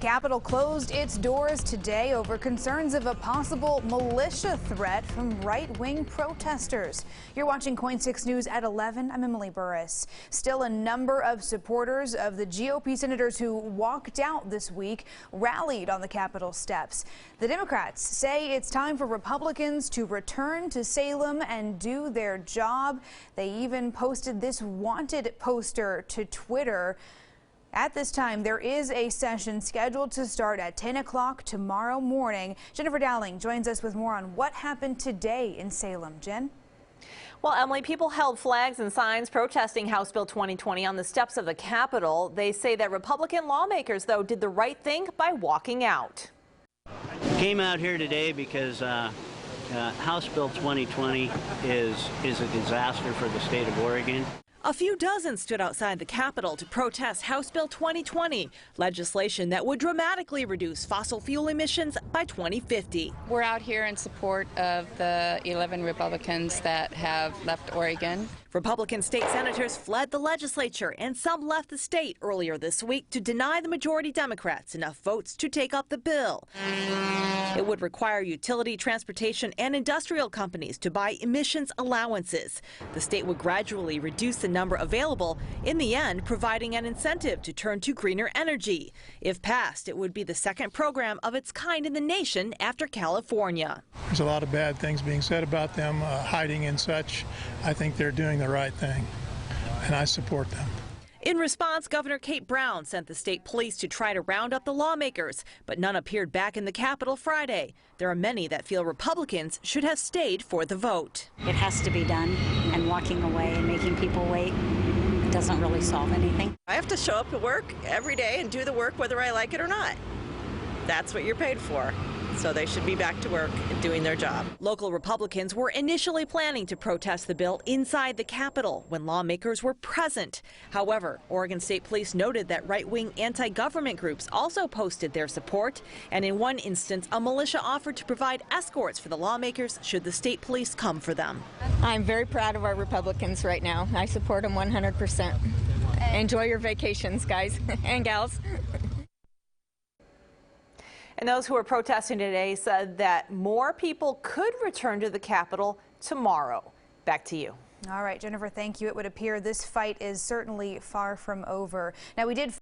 Capitol closed its doors today over concerns of a possible militia threat from right-wing protesters. You're watching KOIN 6 News at 11. I'm Emily Burris. Still, a number of supporters of the GOP senators who walked out this week rallied on the Capitol steps. The Democrats say it's time for Republicans to return to Salem and do their job. They even posted this wanted poster to Twitter. At this time, there is a session scheduled to start at 10 o'clock tomorrow morning. Jennifer Dowling joins us with more on what happened today in Salem. Jen? Well, Emily, people held flags and signs protesting House Bill 2020 on the steps of the Capitol. They say that Republican lawmakers, though, did the right thing by walking out. Came out here today because House Bill 2020 is a disaster for the state of Oregon. A few dozen stood outside the Capitol to protest House Bill 2020, legislation that would dramatically reduce fossil fuel emissions by 2050. We're out here in support of the 11 Republicans that have left Oregon. Republican state senators fled the legislature, and some left the state earlier this week to deny the majority Democrats enough votes to take up the bill. It would require utility, transportation, and industrial companies to buy emissions allowances. The state would gradually reduce the number available, in the end providing an incentive to turn to greener energy. If passed, it would be the second program of its kind in the nation after California. There's a lot of bad things being said about them, hiding and such. I think they're doing the right thing, and I support them. In response, Governor Kate Brown sent the state police to try to round up the lawmakers, but none appeared back in the Capitol Friday. There are many that feel Republicans should have stayed for the vote. It has to be done, and walking away and making people wait doesn't really solve anything. I have to show up to work every day and do the work whether I like it or not. That's what you're paid for. So they should be back to work and doing their job. Local Republicans were initially planning to protest the bill inside the Capitol when lawmakers were present. However, Oregon State Police noted that right-wing anti-government groups also posted their support, and in one instance, a militia offered to provide escorts for the lawmakers should the state police come for them. I'm very proud of our Republicans right now. I support them 100%. Enjoy your vacations, guys and gals. And those who are protesting today said that more people could return to the Capitol tomorrow. Back to you. All right, Jennifer, thank you. It would appear this fight is certainly far from over. Now, we did